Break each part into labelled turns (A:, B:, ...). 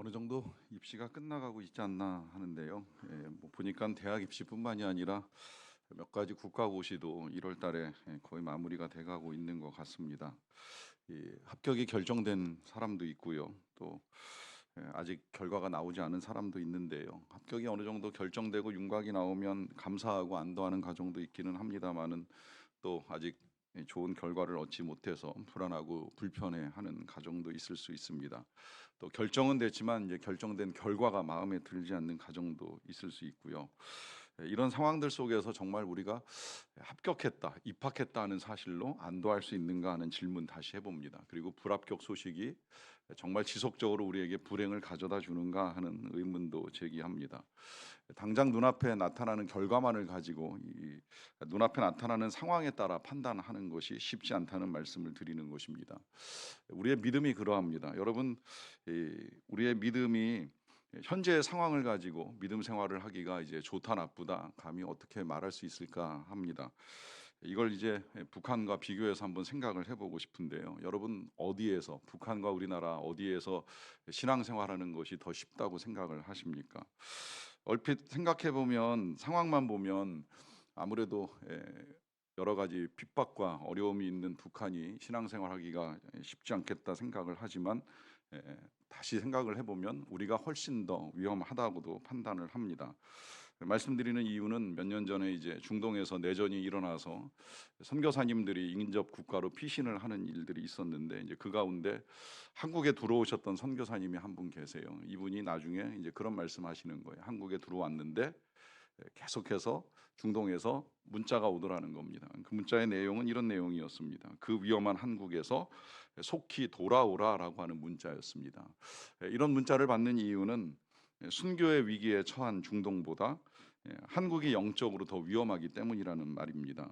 A: 어느 정도 입시가 끝나가고 있지 않나 하는데요. 보니까 대학 입시뿐만이 아니라 몇 가지 국가고시도 1월 달에 거의 마무리가 돼가고 있는 것 같습니다. 합격이 결정된 사람도 있고요. 또 아직 결과가 나오지 않은 사람도 있는데요. 합격이 어느 정도 결정되고 윤곽이 나오면 감사하고 안도하는 가정도 있기는 합니다만은 또 아직 좋은 결과를 얻지 못해서 불안하고 불편해하는 가정도 있을 수 있습니다. 또 결정은 됐지만 이제 결정된 결과가 마음에 들지 않는 가정도 있을 수 있고요. 이런 상황들 속에서 정말 우리가 합격했다, 입학했다 하는 사실로 안도할 수 있는가 하는 질문 다시 해봅니다. 그리고 불합격 소식이 정말 지속적으로 우리에게 불행을 가져다 주는가 하는 의문도 제기합니다. 당장 눈앞에 나타나는 결과만을 가지고 이 눈앞에 나타나는 상황에 따라 판단하는 것이 쉽지 않다는 말씀을 드리는 것입니다. 우리의 믿음이 그러합니다. 여러분, 우리의 믿음이 현재의 상황을 가지고 믿음 생활을 하기가 이제 좋다 나쁘다 감히 어떻게 말할 수 있을까 합니다. 이걸 이제 북한과 비교해서 한번 생각을 해보고 싶은데요. 여러분 어디에서 북한과 우리나라 어디에서 신앙생활하는 것이 더 쉽다고 생각을 하십니까? 얼핏 생각해 보면 상황만 보면 아무래도 여러 가지 핍박과 어려움이 있는 북한이 신앙생활하기가 쉽지 않겠다 생각을 하지만 에, 다시 생각을 해보면 우리가 훨씬 더 위험하다고도 판단을 합니다. 말씀드리는 이유는 몇 년 전에 이제 중동에서 내전이 일어나서 선교사님들이 인접 국가로 피신을 하는 일들이 있었는데 이제 그 가운데 한국에 들어오셨던 선교사님이 한 분 계세요. 이분이 나중에 이제 그런 말씀하시는 거예요. 한국에 들어왔는데 계속해서 중동에서 문자가 오더라는 겁니다. 그 문자의 내용은 이런 내용이었습니다. 그 위험한 한국에서 속히 돌아오라라고 하는 문자였습니다. 이런 문자를 받는 이유는 순교의 위기에 처한 중동보다 한국이 영적으로 더 위험하기 때문이라는 말입니다.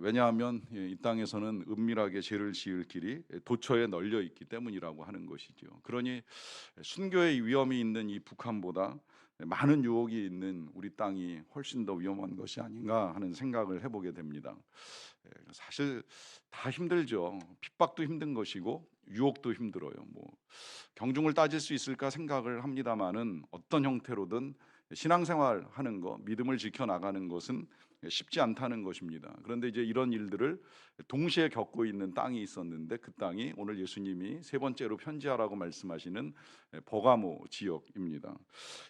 A: 왜냐하면 이 땅에서는 은밀하게 죄를 지을 길이 도처에 널려 있기 때문이라고 하는 것이죠. 그러니 순교의 위험이 있는 이 북한보다 많은 유혹이 있는 우리 땅이 훨씬 더 위험한 것이 아닌가 하는 생각을 해보게 됩니다. 사실 다 힘들죠. 핍박도 힘든 것이고 유혹도 힘들어요. 뭐 경중을 따질 수 있을까 생각을 합니다만은 어떤 형태로든 신앙생활 하는 거, 믿음을 지켜 나가는 것은 쉽지 않다는 것입니다. 그런데 이제 이런 일들을 동시에 겪고 있는 땅이 있었는데 그 땅이 오늘 예수님이 세 번째로 편지하라고 말씀하시는 버가모 지역입니다.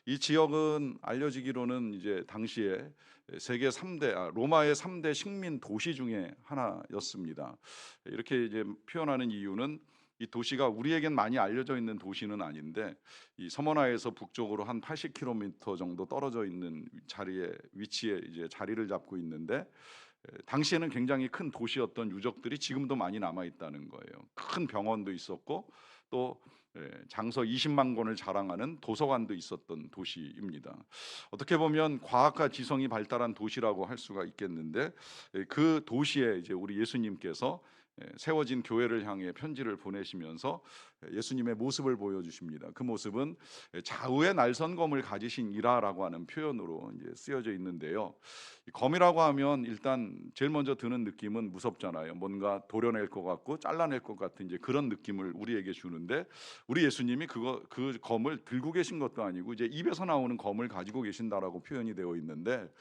A: 이 지역은 알려지기로는 이제 당시에 세계 3대 로마의 3대 식민 도시 중에 하나였습니다. 이렇게 이제 표현하는 이유는 이 도시가 우리에겐 많이 알려져 있는 도시는 아닌데 이 서머나에서 북쪽으로 한 80km 정도 떨어져 있는 위치에 이제 자리를 잡고 있는데 당시에는 굉장히 큰 도시였던 유적들이 지금도 많이 남아 있다는 거예요. 큰 병원도 있었고 또 장서 20만 권을 자랑하는 도서관도 있었던 도시입니다. 어떻게 보면 과학과 지성이 발달한 도시라고 할 수가 있겠는데 그 도시에 이제 우리 예수님께서 세워진 교회를 향해 편지를 보내시면서 예수님의 모습을 보여주십니다. 그 모습은 좌우에 날선 검을 가지신 이라라고 하는 표현으로 이제 쓰여져 있는데요. 검이라고 하면 일단 제일 먼저 드는 느낌은 무섭잖아요. 뭔가 도려낼 것 같고 잘라낼 것 같은 이제 그런 느낌을 우리에게 주는데 우리 예수님이 그 검을 들고 계신 것도 아니고 이제 입에서 나오는 검을 가지고 계신다라고 표현이 되어 있는데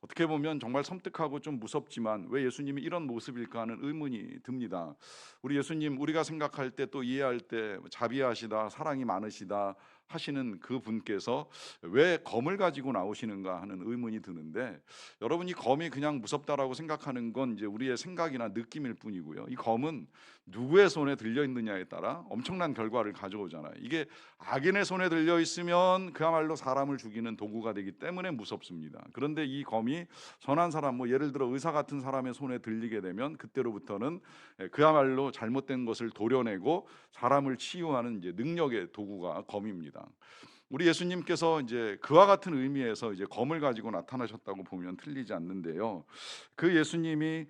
A: 어떻게 보면 정말 섬뜩하고 좀 무섭지만 왜 예수님이 이런 모습일까 하는 의문이 듭니다. 우리 예수님 우리가 생각할 때 또 이해할 때 자비하시다 사랑이 많으시다 하시는 그 분께서 왜 검을 가지고 나오시는가 하는 의문이 드는데 여러분이 검이 그냥 무섭다라고 생각하는 건 이제 우리의 생각이나 느낌일 뿐이고요. 이 검은 누구의 손에 들려 있느냐에 따라 엄청난 결과를 가져오잖아요. 이게 악인의 손에 들려 있으면 그야말로 사람을 죽이는 도구가 되기 때문에 무섭습니다. 그런데 이 검이 선한 사람, 뭐 예를 들어 의사 같은 사람의 손에 들리게 되면 그때로부터는 그야말로 잘못된 것을 도려내고 사람을 치유하는 이제 능력의 도구가 검입니다. 우리 예수님께서 이제 그와 같은 의미에서 이제 검을 가지고 나타나셨다고 보면 틀리지 않는데요. 그 예수님이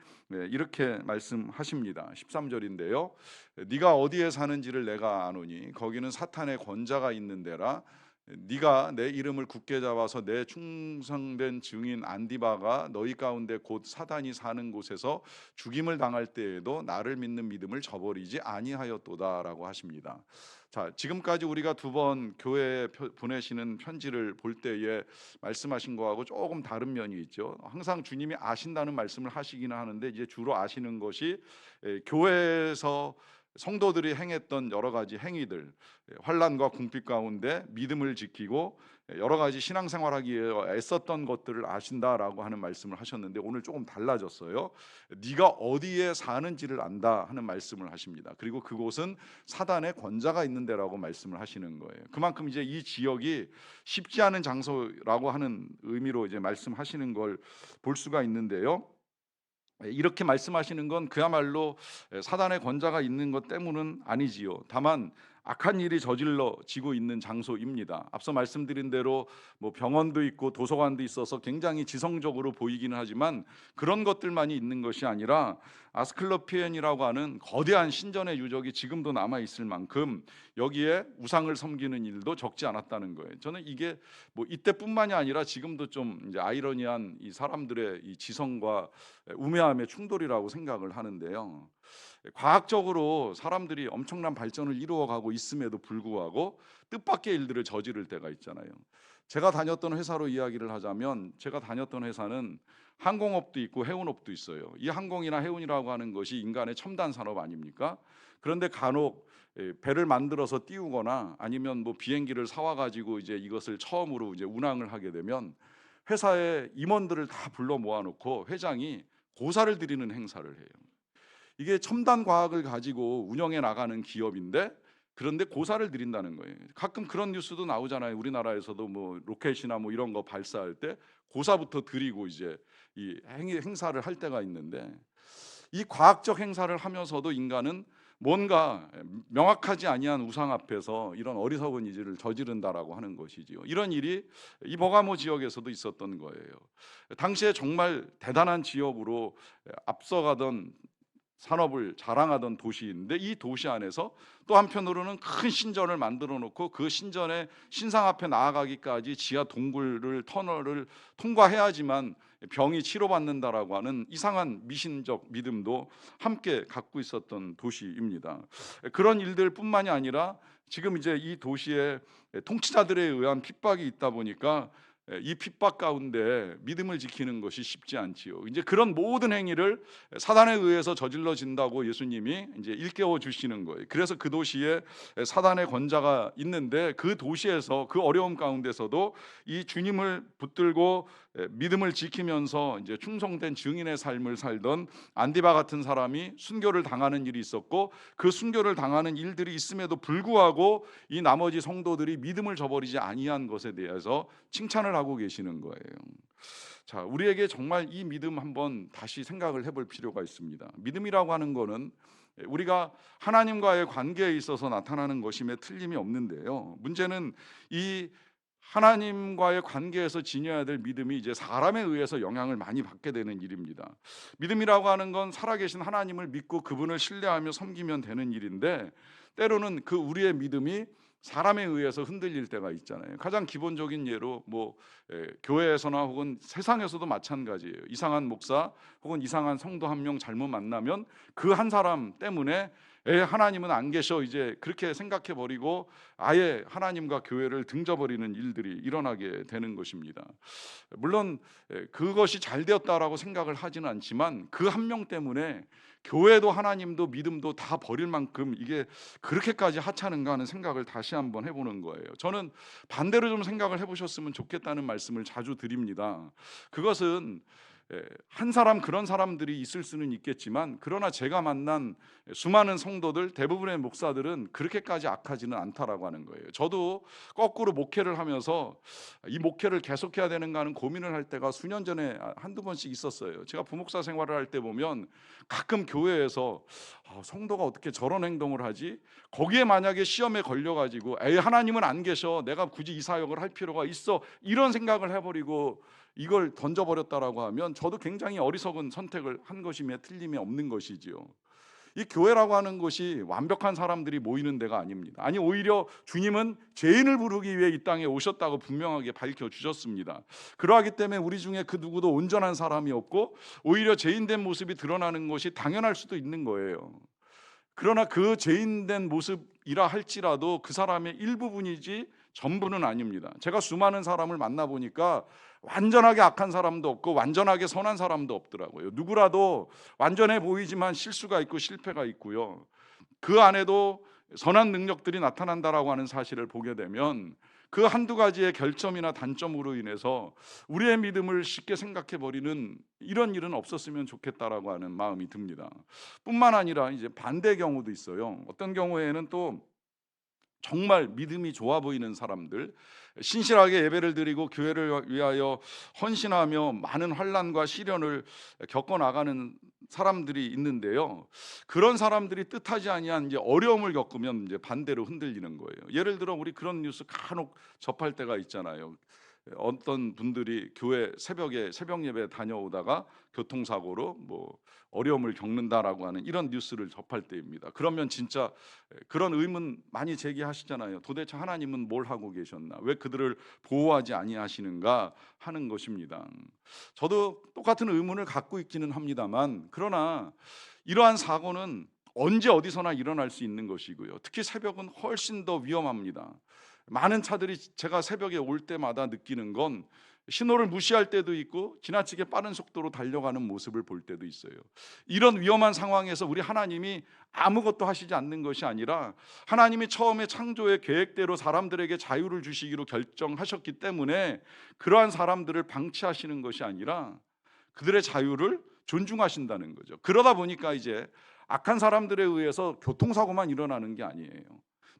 A: 이렇게 말씀하십니다. 13절인데요. 네가 어디에 사는지를 내가 아노니 거기는 사탄의 권자가 있는 데라. 네가 내 이름을 굳게 잡아서 내 충성된 증인 안디바가 너희 가운데 곧 사단이 사는 곳에서 죽임을 당할 때에도 나를 믿는 믿음을 저버리지 아니하였도다라고 하십니다. 자, 지금까지 우리가 두 번 교회에 보내시는 편지를 볼 때에 말씀하신 거하고 조금 다른 면이 있죠. 항상 주님이 아신다는 말씀을 하시기는 하는데 이제 주로 아시는 것이 교회에서 성도들이 행했던 여러 가지 행위들, 환난과 궁핍 가운데 믿음을 지키고 여러 가지 신앙생활하기 위해 애썼던 것들을 아신다라고 하는 말씀을 하셨는데 오늘 조금 달라졌어요. 네가 어디에 사는지를 안다 하는 말씀을 하십니다. 그리고 그곳은 사단의 권자가 있는 데라고 말씀을 하시는 거예요. 그만큼 이제 이 지역이 쉽지 않은 장소라고 하는 의미로 이제 말씀하시는 걸 볼 수가 있는데요. 이렇게 말씀하시는 건 그야말로 사단의 권자가 있는 것 때문은 아니지요. 다만 악한 일이 저질러지고 있는 장소입니다. 앞서 말씀드린 대로 뭐 병원도 있고 도서관도 있어서 굉장히 지성적으로 보이기는 하지만 그런 것들만이 있는 것이 아니라 아스클러피엔이라고 하는 거대한 신전의 유적이 지금도 남아 있을 만큼 여기에 우상을 섬기는 일도 적지 않았다는 거예요. 저는 이게 뭐 이때뿐만이 아니라 지금도 좀 이제 아이러니한 이 사람들의 이 지성과 우매함의 충돌이라고 생각을 하는데요. 과학적으로 사람들이 엄청난 발전을 이루어가고 있음에도 불구하고 뜻밖의 일들을 저지를 때가 있잖아요. 제가 다녔던 회사로 이야기를 하자면 제가 다녔던 회사는 항공업도 있고 해운업도 있어요. 이 항공이나 해운이라고 하는 것이 인간의 첨단 산업 아닙니까? 그런데 간혹 배를 만들어서 띄우거나 아니면 뭐 비행기를 사와 가지고 이제 이것을 처음으로 이제 운항을 하게 되면 회사의 임원들을 다 불러 모아놓고 회장이 고사를 드리는 행사를 해요. 이게 첨단 과학을 가지고 운영해 나가는 기업인데 그런데 고사를 드린다는 거예요. 가끔 그런 뉴스도 나오잖아요. 우리나라에서도 뭐 로켓이나 뭐 이런 거 발사할 때 고사부터 드리고 이제 이 행사를 할 때가 있는데 이 과학적 행사를 하면서도 인간은 뭔가 명확하지 아니한 우상 앞에서 이런 어리석은 일을 저지른다라고 하는 것이지요. 이런 일이 이 버가모 지역에서도 있었던 거예요. 당시에 정말 대단한 지역으로 앞서가던 산업을 자랑하던 도시인데 이 도시 안에서 또 한편으로는 큰 신전을 만들어 놓고 그 신전의 신상 앞에 나아가기까지 지하 동굴을 터널을 통과해야지만 병이 치료받는다라고 하는 이상한 미신적 믿음도 함께 갖고 있었던 도시입니다. 그런 일들뿐만이 아니라 지금 이제 이 도시에 통치자들에 의한 핍박이 있다 보니까 이 핍박 가운데 믿음을 지키는 것이 쉽지 않지요. 이제 그런 모든 행위를 사단에 의해서 저질러진다고 예수님이 이제 일깨워 주시는 거예요. 그래서 그 도시에 사단의 권자가 있는데 그 도시에서 그 어려움 가운데서도 이 주님을 붙들고 믿음을 지키면서 이제 충성된 증인의 삶을 살던 안디바 같은 사람이 순교를 당하는 일이 있었고 그 순교를 당하는 일들이 있음에도 불구하고 이 나머지 성도들이 믿음을 저버리지 아니한 것에 대해서 칭찬을 하고 계시는 거예요. 자, 우리에게 정말 이 믿음 한번 다시 생각을 해볼 필요가 있습니다. 믿음이라고 하는 거는 우리가 하나님과의 관계에 있어서 나타나는 것임에 틀림이 없는데요. 문제는 이 하나님과의 관계에서 지녀야 될 믿음이 이제 사람에 의해서 영향을 많이 받게 되는 일입니다. 믿음이라고 하는 건 살아계신 하나님을 믿고 그분을 신뢰하며 섬기면 되는 일인데 때로는 그 우리의 믿음이 사람에 의해서 흔들릴 때가 있잖아요. 가장 기본적인 예로 뭐 교회에서나 혹은 세상에서도 마찬가지예요. 이상한 목사 혹은 이상한 성도 한 명 잘못 만나면 그 한 사람 때문에 하나님은 안 계셔 이제 그렇게 생각해 버리고 아예 하나님과 교회를 등져버리는 일들이 일어나게 되는 것입니다. 물론 그것이 잘 되었다라고 생각을 하지는 않지만 그 한 명 때문에 교회도 하나님도 믿음도 다 버릴 만큼 이게 그렇게까지 하찮은가 하는 생각을 다시 한번 해보는 거예요. 저는 반대로 좀 생각을 해보셨으면 좋겠다는 말씀을 자주 드립니다. 그것은 한 사람 그런 사람들이 있을 수는 있겠지만 그러나 제가 만난 수많은 성도들 대부분의 목사들은 그렇게까지 악하지는 않다라고 하는 거예요. 저도 거꾸로 목회를 하면서 이 목회를 계속해야 되는가 하는 고민을 할 때가 수년 전에 한두 번씩 있었어요. 제가 부목사 생활을 할 때 보면 가끔 교회에서 성도가 어떻게 저런 행동을 하지? 거기에 만약에 시험에 걸려가지고 하나님은 안 계셔 내가 굳이 이 사역을 할 필요가 있어 이런 생각을 해버리고 이걸 던져버렸다라고 하면 저도 굉장히 어리석은 선택을 한 것임에 틀림이 없는 것이지요. 이 교회라고 하는 것이 완벽한 사람들이 모이는 데가 아닙니다. 아니 오히려 주님은 죄인을 부르기 위해 이 땅에 오셨다고 분명하게 밝혀 주셨습니다. 그러하기 때문에 우리 중에 그 누구도 온전한 사람이 없고 오히려 죄인된 모습이 드러나는 것이 당연할 수도 있는 거예요. 그러나 그 죄인된 모습이라 할지라도 그 사람의 일부분이지 전부는 아닙니다. 제가 수많은 사람을 만나보니까 완전하게 악한 사람도 없고 완전하게 선한 사람도 없더라고요. 누구라도 완전해 보이지만 실수가 있고 실패가 있고요. 그 안에도 선한 능력들이 나타난다라고 하는 사실을 보게 되면 그 한두 가지의 결점이나 단점으로 인해서 우리의 믿음을 쉽게 생각해 버리는 이런 일은 없었으면 좋겠다라고 하는 마음이 듭니다. 뿐만 아니라 이제 반대 경우도 있어요. 어떤 경우에는 또 정말 믿음이 좋아 보이는 사람들, 신실하게 예배를 드리고 교회를 위하여 헌신하며 많은 환난과 시련을 겪어 나가는 사람들이 있는데요. 그런 사람들이 뜻하지 아니한 이제 어려움을 겪으면 이제 반대로 흔들리는 거예요. 예를 들어 우리 그런 뉴스 간혹 접할 때가 있잖아요. 어떤 분들이 교회 새벽에 새벽 예배 다녀오다가 교통사고로 뭐 어려움을 겪는다라고 하는 이런 뉴스를 접할 때입니다. 그러면 진짜 그런 의문 많이 제기하시잖아요. 도대체 하나님은 뭘 하고 계셨나? 왜 그들을 보호하지 아니하시는가 하는 것입니다. 저도 똑같은 의문을 갖고 있기는 합니다만 그러나 이러한 사고는 언제 어디서나 일어날 수 있는 것이고요. 특히 새벽은 훨씬 더 위험합니다. 많은 차들이 제가 새벽에 올 때마다 느끼는 건 신호를 무시할 때도 있고 지나치게 빠른 속도로 달려가는 모습을 볼 때도 있어요. 이런 위험한 상황에서 우리 하나님이 아무것도 하시지 않는 것이 아니라 하나님이 처음에 창조의 계획대로 사람들에게 자유를 주시기로 결정하셨기 때문에 그러한 사람들을 방치하시는 것이 아니라 그들의 자유를 존중하신다는 거죠. 그러다 보니까 이제 악한 사람들에 의해서 교통사고만 일어나는 게 아니에요.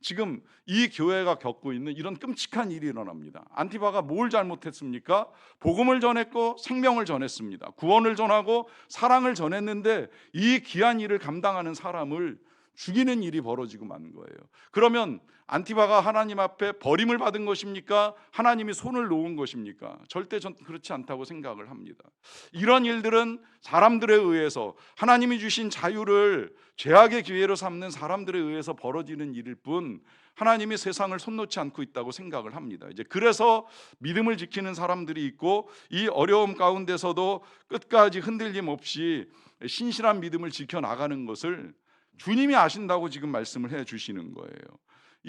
A: 지금 이 교회가 겪고 있는 이런 끔찍한 일이 일어납니다. 안티바가 뭘 잘못했습니까? 복음을 전했고 생명을 전했습니다. 구원을 전하고 사랑을 전했는데 이 귀한 일을 감당하는 사람을 죽이는 일이 벌어지고 만 거예요. 그러면 안티바가 하나님 앞에 버림을 받은 것입니까? 하나님이 손을 놓은 것입니까? 절대 전 그렇지 않다고 생각을 합니다. 이런 일들은 사람들에 의해서 하나님이 주신 자유를 죄악의 기회로 삼는 사람들에 의해서 벌어지는 일일 뿐 하나님이 세상을 손 놓지 않고 있다고 생각을 합니다. 이제 그래서 믿음을 지키는 사람들이 있고 이 어려움 가운데서도 끝까지 흔들림 없이 신실한 믿음을 지켜 나가는 것을 주님이 아신다고 지금 말씀을 해 주시는 거예요.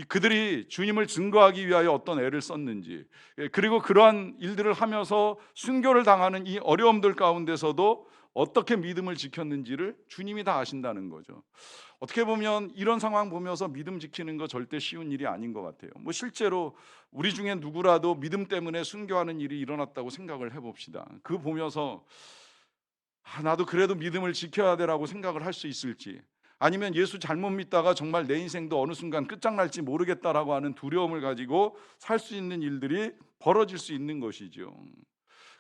A: 그들이 주님을 증거하기 위하여 어떤 애를 썼는지, 그리고 그러한 일들을 하면서 순교를 당하는 이 어려움들 가운데서도 어떻게 믿음을 지켰는지를 주님이 다 아신다는 거죠. 어떻게 보면 이런 상황 보면서 믿음 지키는 거 절대 쉬운 일이 아닌 것 같아요. 뭐 실제로 우리 중에 누구라도 믿음 때문에 순교하는 일이 일어났다고 생각을 해봅시다. 그 보면서 나도 그래도 믿음을 지켜야 되라고 생각을 할 수 있을지, 아니면 예수 잘못 믿다가 정말 내 인생도 어느 순간 끝장날지 모르겠다라고 하는 두려움을 가지고 살 수 있는 일들이 벌어질 수 있는 것이죠.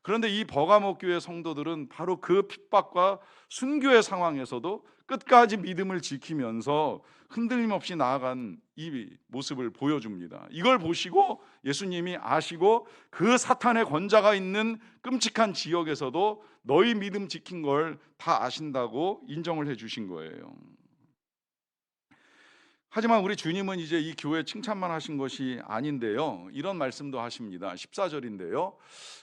A: 그런데 이 버가모 교회 성도들은 바로 그 핍박과 순교의 상황에서도 끝까지 믿음을 지키면서 흔들림 없이 나아간 이 모습을 보여줍니다. 이걸 보시고 예수님이 아시고 그 사탄의 권자가 있는 끔찍한 지역에서도 너희 믿음 지킨 걸 다 아신다고 인정을 해 주신 거예요. 하지만 우리 주님은 이제 이 교회 칭찬만 하신 것이 아닌데요. 이런 말씀도 하십니다. 14절인데요.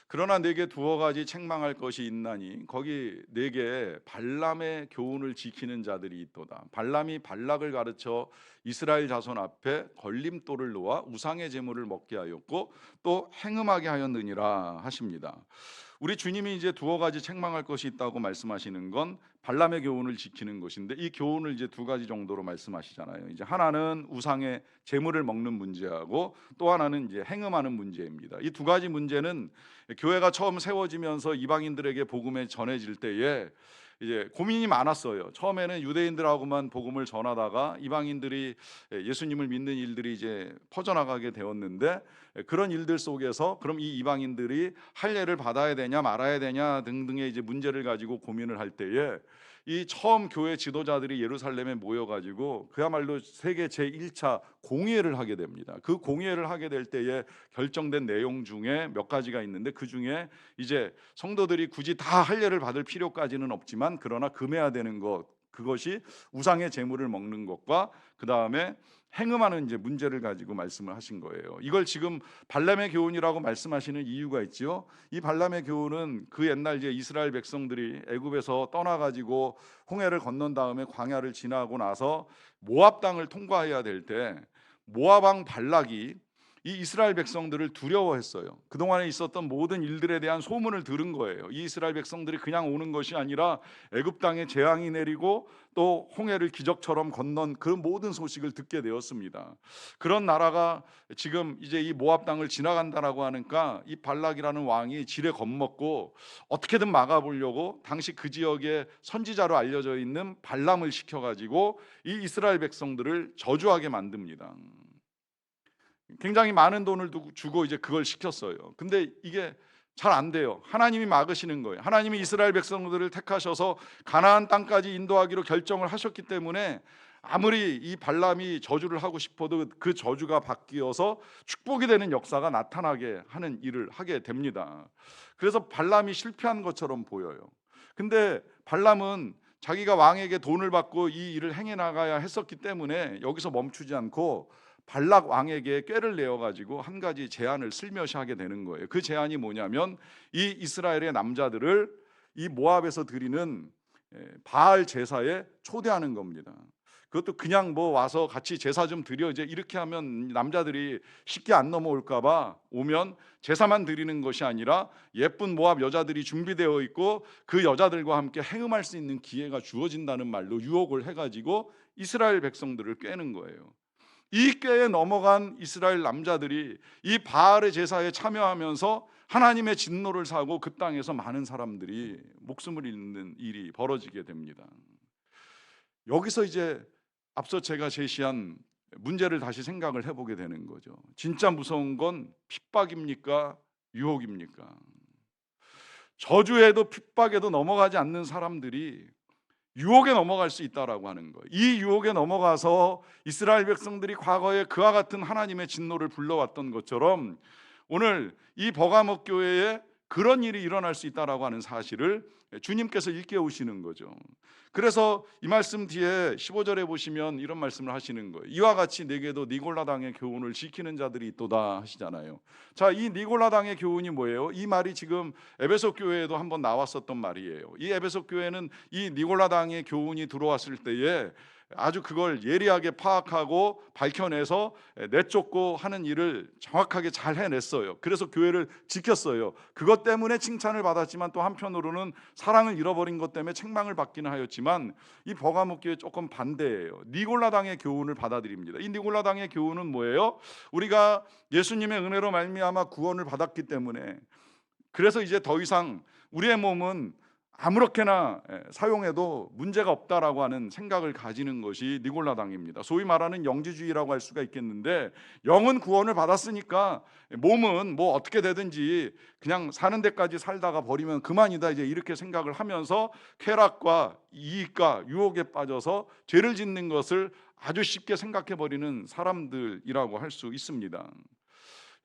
A: 그러나 내게 두어 가지 책망할 것이 있나니 거기 내게 발람의 교훈을 지키는 자들이 있도다. 발람이 발락을 가르쳐 이스라엘 자손 앞에 걸림돌을 놓아 우상의 제물을 먹게 하였고 또 행음하게 하였느니라 하십니다. 우리 주님이 이제 두어 가지 책망할 것이 있다고 말씀하시는 건 발람의 교훈을 지키는 것인데, 이 교훈을 이제 두 가지 정도로 말씀하시잖아요. 이제 하나는 우상의 제물을 먹는 문제하고 또 하나는 이제 행음하는 문제입니다. 이 두 가지 문제는 교회가 처음 세워지면서 이방인들에게 복음이 전해질 때에 이제 고민이 많았어요. 처음에는 유대인들하고만 복음을 전하다가 이방인들이 예수님을 믿는 일들이 이제 퍼져나가게 되었는데, 그런 일들 속에서 그럼 이 이방인들이 할례를 받아야 되냐 말아야 되냐 등등의 이제 문제를 가지고 고민을 할 때에 이 처음 교회 지도자들이 예루살렘에 모여가지고 그야말로 세계 제1차 공회를 하게 됩니다. 그 공회를 하게 될 때에 결정된 내용 중에 몇 가지가 있는데, 그 중에 이제 성도들이 굳이 다 할례를 받을 필요까지는 없지만 그러나 금해야 되는 것 그것이 우상의 제물을 먹는 것과 그 다음에 행음하는 이제 문제를 가지고 말씀을 하신 거예요. 이걸 지금 발람의 교훈이라고 말씀하시는 이유가 있지요. 이 발람의 교훈은 그 옛날 이제 이스라엘 백성들이 애굽에서 떠나가지고 홍해를 건넌 다음에 광야를 지나고 나서 모압 땅을 통과해야 될 때 모압 왕 발락이 이 이스라엘 백성들을 두려워했어요. 그동안에 있었던 모든 일들에 대한 소문을 들은 거예요. 이 이스라엘 백성들이 그냥 오는 것이 아니라 애굽 땅에 재앙이 내리고 또 홍해를 기적처럼 건넌 그 모든 소식을 듣게 되었습니다. 그런 나라가 지금 이제 이 모압 땅을 지나간다라고 하니까 이 발락이라는 왕이 지레 겁먹고 어떻게든 막아보려고 당시 그 지역에 선지자로 알려져 있는 발람을 시켜가지고 이 이스라엘 백성들을 저주하게 만듭니다. 굉장히 많은 돈을 주고 이제 그걸 시켰어요. 근데 이게 잘 안 돼요. 하나님이 막으시는 거예요. 하나님이 이스라엘 백성들을 택하셔서 가나안 땅까지 인도하기로 결정을 하셨기 때문에 아무리 이 발람이 저주를 하고 싶어도 그 저주가 바뀌어서 축복이 되는 역사가 나타나게 하는 일을 하게 됩니다. 그래서 발람이 실패한 것처럼 보여요. 근데 발람은 자기가 왕에게 돈을 받고 이 일을 행해 나가야 했었기 때문에 여기서 멈추지 않고 발락 왕에게 꾀를 내어가지고 한 가지 제안을 슬며시 하게 되는 거예요. 그 제안이 뭐냐면 이 이스라엘의 남자들을 이 모압에서 드리는 바알 제사에 초대하는 겁니다. 그것도 그냥 뭐 와서 같이 제사 좀 드려 이제 이렇게 하면 남자들이 쉽게 안 넘어올까봐 오면 제사만 드리는 것이 아니라 예쁜 모압 여자들이 준비되어 있고 그 여자들과 함께 행음할 수 있는 기회가 주어진다는 말로 유혹을 해가지고 이스라엘 백성들을 꾀는 거예요. 이 꾀에 넘어간 이스라엘 남자들이 이 바알의 제사에 참여하면서 하나님의 진노를 사고 그 땅에서 많은 사람들이 목숨을 잃는 일이 벌어지게 됩니다. 여기서 이제 앞서 제가 제시한 문제를 다시 생각을 해보게 되는 거죠. 진짜 무서운 건 핍박입니까? 유혹입니까? 저주에도 핍박에도 넘어가지 않는 사람들이 유혹에 넘어갈 수 있다라고 하는 거예요. 이 유혹에 넘어가서 이스라엘 백성들이 과거에 그와 같은 하나님의 진노를 불러왔던 것처럼 오늘 이 버가목 교회에 그런 일이 일어날 수 있다라고 하는 사실을 주님께서 일깨우시는 거죠. 그래서 이 말씀 뒤에 15절에 보시면 이런 말씀을 하시는 거예요. 이와 같이 내게도 니골라당의 교훈을 지키는 자들이 있도다 하시잖아요. 자, 이 니골라당의 교훈이 뭐예요? 이 말이 지금 에베소 교회에도 한번 나왔었던 말이에요. 이 에베소 교회는 이 니골라당의 교훈이 들어왔을 때에 아주 그걸 예리하게 파악하고 밝혀내서 내쫓고 하는 일을 정확하게 잘 해냈어요. 그래서 교회를 지켰어요. 그것 때문에 칭찬을 받았지만 또 한편으로는 사랑을 잃어버린 것 때문에 책망을 받기는 하였지만 이 버가목 교회 조금 반대예요. 니골라당의 교훈을 받아들입니다. 이 니골라당의 교훈은 뭐예요? 우리가 예수님의 은혜로 말미암아 구원을 받았기 때문에 그래서 이제 더 이상 우리의 몸은 아무렇게나 사용해도 문제가 없다라고 하는 생각을 가지는 것이 니골라당입니다. 소위 말하는 영지주의라고 할 수가 있겠는데 영은 구원을 받았으니까 몸은 뭐 어떻게 되든지 그냥 사는 데까지 살다가 버리면 그만이다 이제 이렇게 생각을 하면서 쾌락과 이익과 유혹에 빠져서 죄를 짓는 것을 아주 쉽게 생각해 버리는 사람들이라고 할 수 있습니다.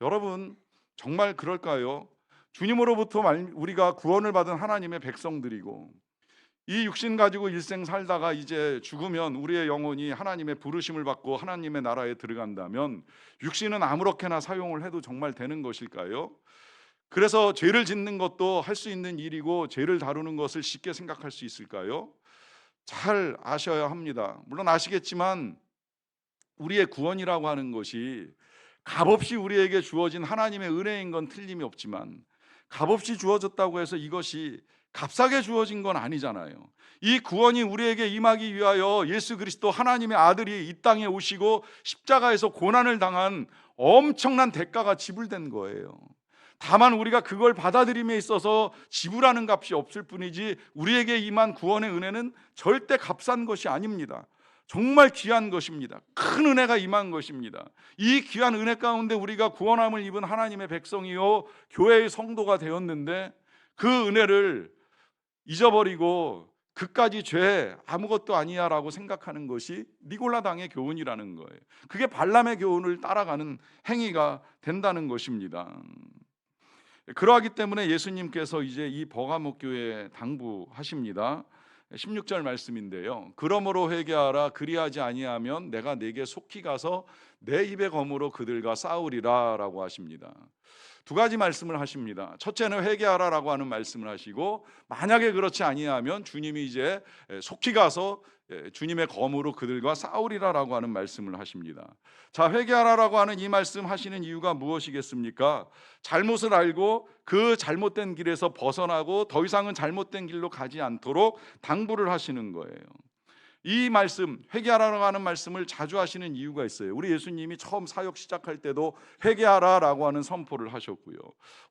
A: 여러분 정말 그럴까요? 주님으로부터 우리가 구원을 받은 하나님의 백성들이고 이 육신 가지고 일생 살다가 이제 죽으면 우리의 영혼이 하나님의 부르심을 받고 하나님의 나라에 들어간다면 육신은 아무렇게나 사용을 해도 정말 되는 것일까요? 그래서 죄를 짓는 것도 할 수 있는 일이고 죄를 다루는 것을 쉽게 생각할 수 있을까요? 잘 아셔야 합니다. 물론 아시겠지만 우리의 구원이라고 하는 것이 값없이 우리에게 주어진 하나님의 은혜인 건 틀림이 없지만 값없이 주어졌다고 해서 이것이 값싸게 주어진 건 아니잖아요. 이 구원이 우리에게 임하기 위하여 예수 그리스도 하나님의 아들이 이 땅에 오시고 십자가에서 고난을 당한 엄청난 대가가 지불된 거예요. 다만 우리가 그걸 받아들임에 있어서 지불하는 값이 없을 뿐이지 우리에게 임한 구원의 은혜는 절대 값싼 것이 아닙니다. 정말 귀한 것입니다. 큰 은혜가 임한 것입니다. 이 귀한 은혜 가운데 우리가 구원함을 입은 하나님의 백성이요 교회의 성도가 되었는데 그 은혜를 잊어버리고 그까지 죄 아무것도 아니야 라고 생각하는 것이 니골라당의 교훈이라는 거예요. 그게 발람의 교훈을 따라가는 행위가 된다는 것입니다. 그러하기 때문에 예수님께서 이제 이 버가목 교회에 당부하십니다. 16절 말씀인데요. 그러므로 회개하라. 그리하지 아니하면 내가 네게 속히 가서 내 입의 검으로 그들과 싸우리라 라고 하십니다. 두 가지 말씀을 하십니다. 첫째는 회개하라라고 하는 말씀을 하시고, 만약에 그렇지 아니하면 주님이 이제 속히 가서 주님의 검으로 그들과 싸우리라라고 하는 말씀을 하십니다. 자, 회개하라라고 하는 이 말씀 하시는 이유가 무엇이겠습니까? 잘못을 알고 그 잘못된 길에서 벗어나고 더 이상은 잘못된 길로 가지 않도록 당부를 하시는 거예요. 이 말씀, 회개하라고 하는 말씀을 자주 하시는 이유가 있어요. 우리 예수님이 처음 사역 시작할 때도 회개하라라고 하는 선포를 하셨고요.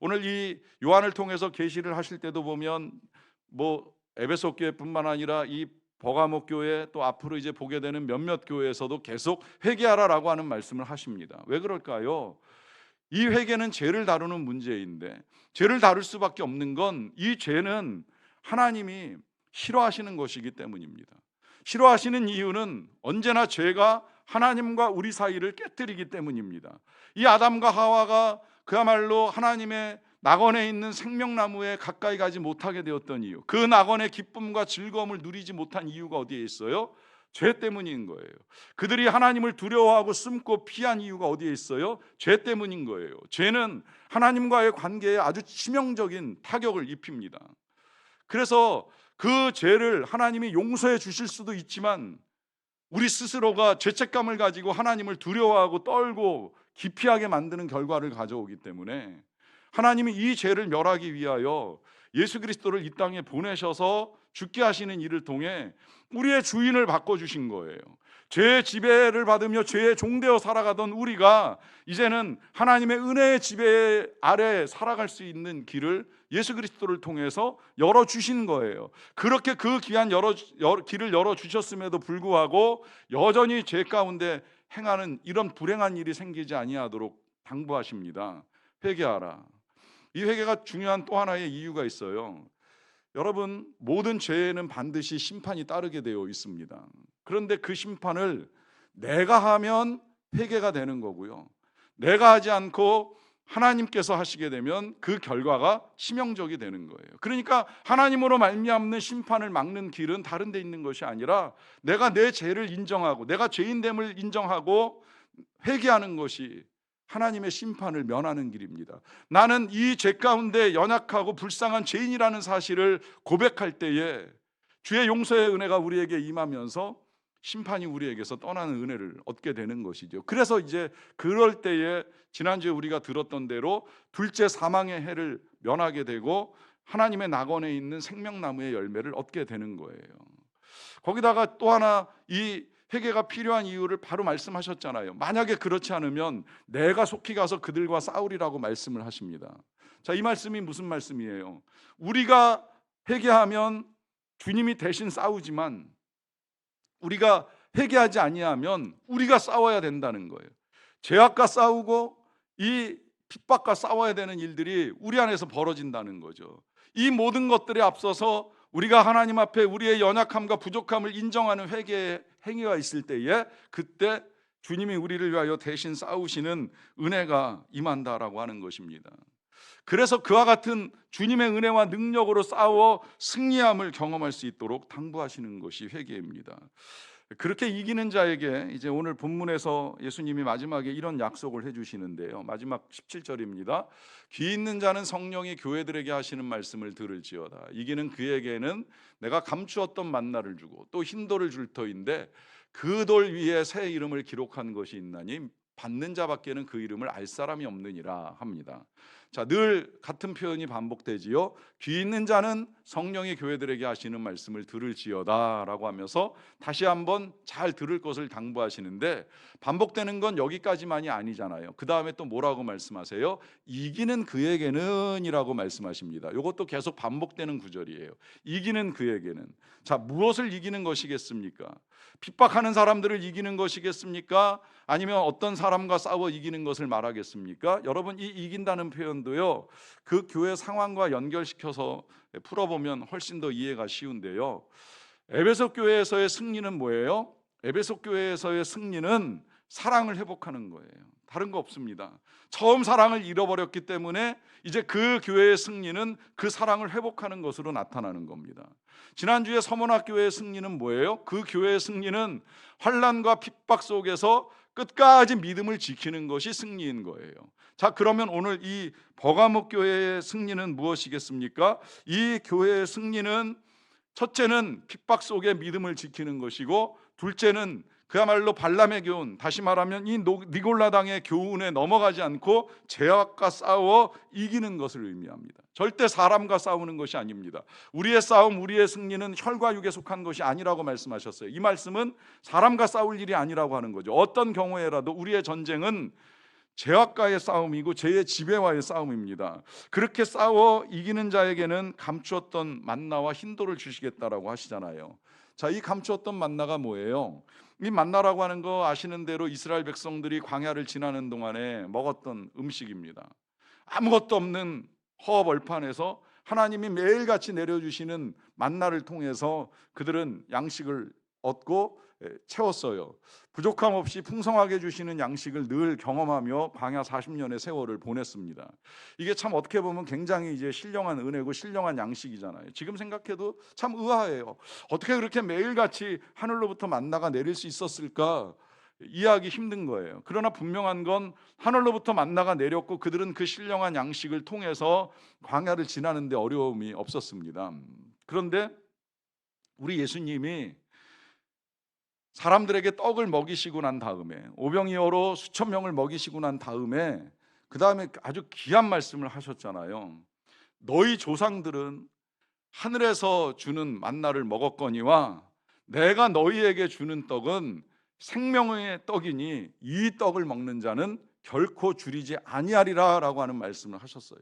A: 오늘 이 요한을 통해서 계시를 하실 때도 보면 에베소 교회뿐만 아니라 이 버가모 교회, 또 앞으로 이제 보게 되는 몇몇 교회에서도 계속 회개하라라고 하는 말씀을 하십니다. 왜 그럴까요? 이 회개는 죄를 다루는 문제인데, 죄를 다룰 수밖에 없는 건 이 죄는 하나님이 싫어하시는 것이기 때문입니다. 싫어하시는 이유는 언제나 죄가 하나님과 우리 사이를 깨뜨리기 때문입니다. 이 아담과 하와가 그야말로 하나님의 낙원에 있는 생명나무에 가까이 가지 못하게 되었던 이유, 그 낙원의 기쁨과 즐거움을 누리지 못한 이유가 어디에 있어요? 죄 때문인 거예요. 그들이 하나님을 두려워하고 숨고 피한 이유가 어디에 있어요? 죄 때문인 거예요. 죄는 하나님과의 관계에 아주 치명적인 타격을 입힙니다. 그래서 그 죄를 하나님이 용서해 주실 수도 있지만, 우리 스스로가 죄책감을 가지고 하나님을 두려워하고 떨고 기피하게 만드는 결과를 가져오기 때문에, 하나님이 이 죄를 멸하기 위하여 예수 그리스도를 이 땅에 보내셔서 죽게 하시는 일을 통해 우리의 주인을 바꿔주신 거예요. 죄의 지배를 받으며 죄의 종되어 살아가던 우리가 이제는 하나님의 은혜의 지배 아래 살아갈 수 있는 길을 예수 그리스도를 통해서 열어주신 거예요. 그렇게 그 귀한 길을 열어주셨음에도 불구하고 여전히 죄 가운데 행하는 이런 불행한 일이 생기지 아니하도록 당부하십니다. 회개하라. 이 회개가 중요한 또 하나의 이유가 있어요. 여러분, 모든 죄에는 반드시 심판이 따르게 되어 있습니다. 그런데 그 심판을 내가 하면 회개가 되는 거고요, 내가 하지 않고 하나님께서 하시게 되면 그 결과가 치명적이 되는 거예요. 그러니까 하나님으로 말미암는 심판을 막는 길은 다른 데 있는 것이 아니라 내가 내 죄를 인정하고 내가 죄인됨을 인정하고 회개하는 것이 하나님의 심판을 면하는 길입니다. 나는 이 죄 가운데 연약하고 불쌍한 죄인이라는 사실을 고백할 때에 주의 용서의 은혜가 우리에게 임하면서 심판이 우리에게서 떠나는 은혜를 얻게 되는 것이죠. 그래서 이제 그럴 때에 지난주에 우리가 들었던 대로 둘째 사망의 해를 면하게 되고 하나님의 낙원에 있는 생명나무의 열매를 얻게 되는 거예요. 거기다가 또 하나 이 회개가 필요한 이유를 바로 말씀하셨잖아요. 만약에 그렇지 않으면 내가 속히 가서 그들과 싸우리라고 말씀을 하십니다. 자, 이 말씀이 무슨 말씀이에요? 우리가 회개하면 주님이 대신 싸우지만 우리가 회개하지 아니하면 우리가 싸워야 된다는 거예요. 죄악과 싸우고 이 핍박과 싸워야 되는 일들이 우리 안에서 벌어진다는 거죠. 이 모든 것들에 앞서서 우리가 하나님 앞에 우리의 연약함과 부족함을 인정하는 회개의 행위가 있을 때에 그때 주님이 우리를 위하여 대신 싸우시는 은혜가 임한다라고 하는 것입니다. 그래서 그와 같은 주님의 은혜와 능력으로 싸워 승리함을 경험할 수 있도록 당부하시는 것이 회개입니다. 그렇게 이기는 자에게 이제 오늘 본문에서 예수님이 마지막에 이런 약속을 해주시는데요. 마지막 17절입니다. 귀 있는 자는 성령이 교회들에게 하시는 말씀을 들을지어다. 이기는 그에게는 내가 감추었던 만나를 주고 또 흰 돌을 줄 터인데 그 돌 위에 새 이름을 기록한 것이 있나니 받는 자밖에는 그 이름을 알 사람이 없느니라 합니다. 자, 늘 같은 표현이 반복되지요. 귀 있는 자는 성령이 교회들에게 하시는 말씀을 들을지어다 라고 하면서 다시 한번 잘 들을 것을 당부하시는데, 반복되는 건 여기까지만이 아니잖아요. 그 다음에 또 뭐라고 말씀하세요? 이기는 그에게는 이라고 말씀하십니다. 이것도 계속 반복되는 구절이에요. 이기는 그에게는. 자, 무엇을 이기는 것이겠습니까? 핍박하는 사람들을 이기는 것이겠습니까? 아니면 어떤 사람과 싸워 이기는 것을 말하겠습니까? 여러분, 이 이긴다는 표현도요, 그 교회 상황과 연결시켜서 풀어보면 훨씬 더 이해가 쉬운데요. 에베소 교회에서의 승리는 뭐예요? 에베소 교회에서의 승리는 사랑을 회복하는 거예요. 다른 거 없습니다. 처음 사랑을 잃어버렸기 때문에 이제 그 교회의 승리는 그 사랑을 회복하는 것으로 나타나는 겁니다. 지난주에 서문학교회의 승리는 뭐예요? 그 교회의 승리는 환난과 핍박 속에서 끝까지 믿음을 지키는 것이 승리인 거예요. 자, 그러면 오늘 이 버가목 교회의 승리는 무엇이겠습니까? 이 교회의 승리는 첫째는 핍박 속에 믿음을 지키는 것이고, 둘째는 그야말로 발람의 교훈, 다시 말하면 이 니골라당의 교훈에 넘어가지 않고 죄악과 싸워 이기는 것을 의미합니다. 절대 사람과 싸우는 것이 아닙니다. 우리의 싸움, 우리의 승리는 혈과 육에 속한 것이 아니라고 말씀하셨어요. 이 말씀은 사람과 싸울 일이 아니라고 하는 거죠. 어떤 경우에라도 우리의 전쟁은 죄악과의 싸움이고 죄의 지배와의 싸움입니다. 그렇게 싸워 이기는 자에게는 감추었던 만나와 흰돌을 주시겠다라고 하시잖아요. 자, 이 감추었던 만나가 뭐예요? 이 만나라고 하는 거 아시는 대로 이스라엘 백성들이 광야를 지나는 동안에 먹었던 음식입니다. 아무것도 없는 허업 얼판에서 하나님이 매일같이 내려주시는 만나를 통해서 그들은 양식을 얻고 채웠어요. 부족함 없이 풍성하게 주시는 양식을 늘 경험하며 광야 40년의 세월을 보냈습니다. 이게 참 어떻게 보면 굉장히 이제 신령한 은혜고 신령한 양식이잖아요. 지금 생각해도 참 의아해요. 어떻게 그렇게 매일같이 하늘로부터 만나가 내릴 수 있었을까? 이해하기 힘든 거예요. 그러나 분명한 건 하늘로부터 만나가 내렸고 그들은 그 신령한 양식을 통해서 광야를 지나는데 어려움이 없었습니다. 그런데 우리 예수님이 사람들에게 떡을 먹이시고 난 다음에 오병이어로 수천 명을 먹이시고 난 다음에 그 다음에 아주 귀한 말씀을 하셨잖아요. 너희 조상들은 하늘에서 주는 만나를 먹었거니와 내가 너희에게 주는 떡은 생명의 떡이니 이 떡을 먹는 자는 결코 줄이지 아니하리라 라고 하는 말씀을 하셨어요.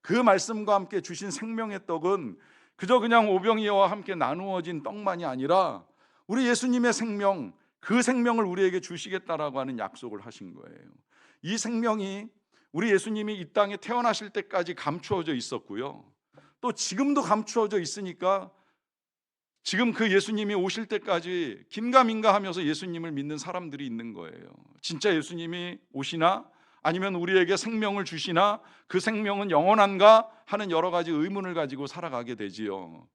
A: 그 말씀과 함께 주신 생명의 떡은 그저 그냥 오병이어와 함께 나누어진 떡만이 아니라 우리 예수님의 생명, 그 생명을 우리에게 주시겠다라고 하는 약속을 하신 거예요. 이 생명이 우리 예수님이 이 땅에 태어나실 때까지 감추어져 있었고요. 또 지금도 감추어져 있으니까 지금 그 예수님이 오실 때까지 긴가민가 하면서 예수님을 믿는 사람들이 있는 거예요. 진짜 예수님이 오시나? 아니면 우리에게 생명을 주시나? 그 생명은 영원한가? 하는 여러 가지 의문을 가지고 살아가게 되지요.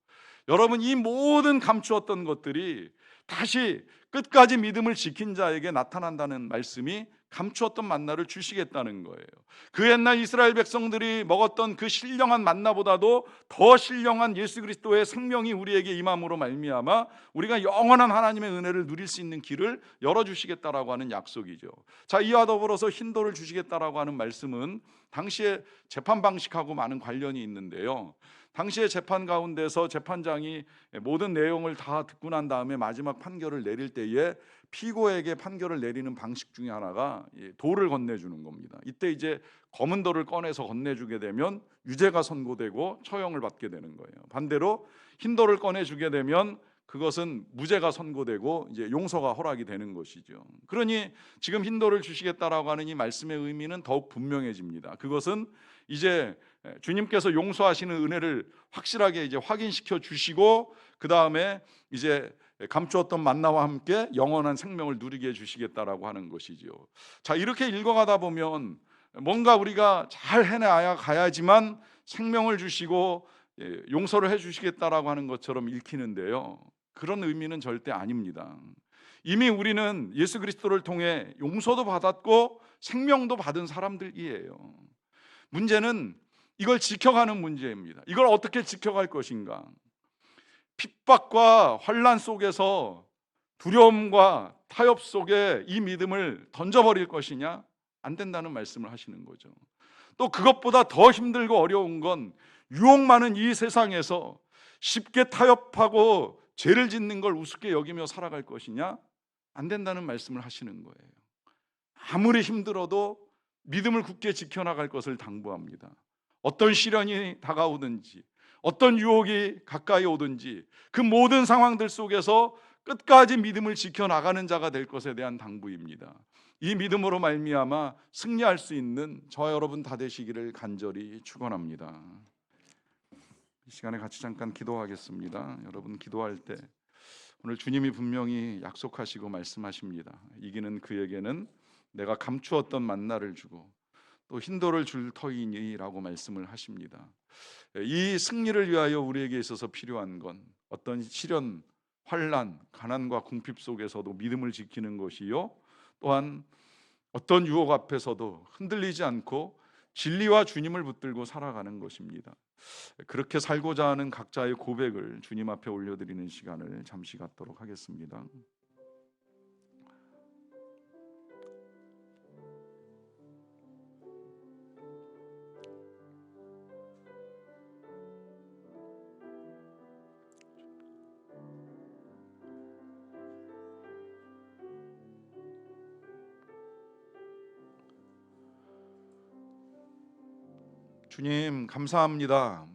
A: 여러분, 이 모든 감추었던 것들이 다시 끝까지 믿음을 지킨 자에게 나타난다는 말씀이 감추었던 만나를 주시겠다는 거예요. 그 옛날 이스라엘 백성들이 먹었던 그 신령한 만나보다도 더 신령한 예수 그리스도의 생명이 우리에게 임함으로 말미암아 우리가 영원한 하나님의 은혜를 누릴 수 있는 길을 열어주시겠다라고 하는 약속이죠. 자, 이와 더불어서 흰돌을 주시겠다라고 하는 말씀은 당시의 재판 방식하고 많은 관련이 있는데요. 당시의 재판 가운데서 재판장이 모든 내용을 다 듣고 난 다음에 마지막 판결을 내릴 때에 피고에게 판결을 내리는 방식 중에 하나가 돌을 건네주는 겁니다. 이때 이제 검은 돌을 꺼내서 건네주게 되면 유죄가 선고되고 처형을 받게 되는 거예요. 반대로 흰 돌을 꺼내주게 되면 그것은 무죄가 선고되고 이제 용서가 허락이 되는 것이죠. 그러니 지금 흰 돌을 주시겠다라고 하는 이 말씀의 의미는 더욱 분명해집니다. 그것은 이제 주님께서 용서하시는 은혜를 확실하게 이제 확인시켜 주시고 그 다음에 이제 감추었던 만나와 함께 영원한 생명을 누리게 해주시겠다라고 하는 것이죠. 자, 이렇게 읽어가다 보면 뭔가 우리가 잘 해내야 가야지만 생명을 주시고 용서를 해주시겠다라고 하는 것처럼 읽히는데요. 그런 의미는 절대 아닙니다. 이미 우리는 예수 그리스도를 통해 용서도 받았고 생명도 받은 사람들이에요. 문제는 이걸 지켜가는 문제입니다. 이걸 어떻게 지켜갈 것인가? 핍박과 환난 속에서 두려움과 타협 속에 이 믿음을 던져버릴 것이냐? 안 된다는 말씀을 하시는 거죠. 또 그것보다 더 힘들고 어려운 건 유혹 많은 이 세상에서 쉽게 타협하고 죄를 짓는 걸 우습게 여기며 살아갈 것이냐? 안 된다는 말씀을 하시는 거예요. 아무리 힘들어도 믿음을 굳게 지켜나갈 것을 당부합니다. 어떤 시련이 다가오든지 어떤 유혹이 가까이 오든지 그 모든 상황들 속에서 끝까지 믿음을 지켜나가는 자가 될 것에 대한 당부입니다. 이 믿음으로 말미암아 승리할 수 있는 저와 여러분 다 되시기를 간절히 축원합니다. 이 시간에 같이 잠깐 기도하겠습니다. 여러분 기도할 때 오늘 주님이 분명히 약속하시고 말씀하십니다. 이기는 그에게는 내가 감추었던 만나를 주고 또 흰돌을 줄 터이니라고 말씀을 하십니다. 이 승리를 위하여 우리에게 있어서 필요한 건 어떤 시련, 환난, 가난과 궁핍 속에서도 믿음을 지키는 것이요, 또한 어떤 유혹 앞에서도 흔들리지 않고 진리와 주님을 붙들고 살아가는 것입니다. 그렇게 살고자 하는 각자의 고백을 주님 앞에 올려드리는 시간을 잠시 갖도록 하겠습니다. 주님 감사합니다.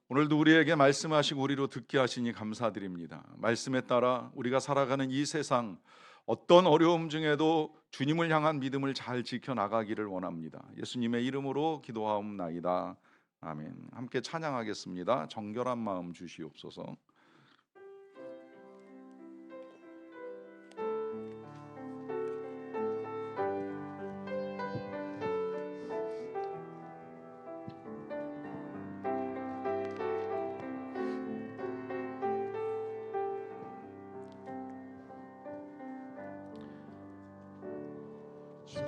A: 오늘도 우리에게 말씀하시고 우리로 듣게 하시니 감사드립니다. 말씀에 따라 우리가 살아가는 이 세상 어떤 어려움 중에도 주님을 향한 믿음을 잘 지켜나가기를 원합니다. 예수님의 이름으로 기도하옵나이다. 아멘. 함께 찬양하겠습니다. 정결한 마음 주시옵소서.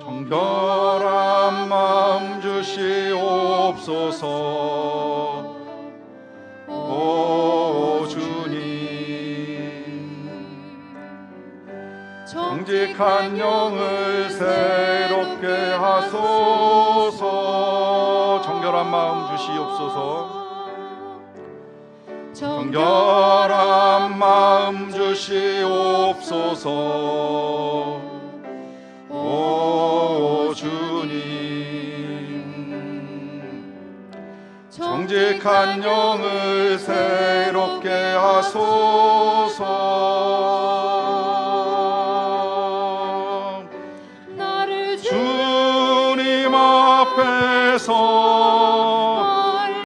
A: 정결한 마음 주시옵소서. 오 주님, 정직한 영을 새롭게 하소서. 정결한 마음 주시옵소서. 정결한 마음 주시옵소서. 오 주님, 정직한 영을 새롭게 하소서.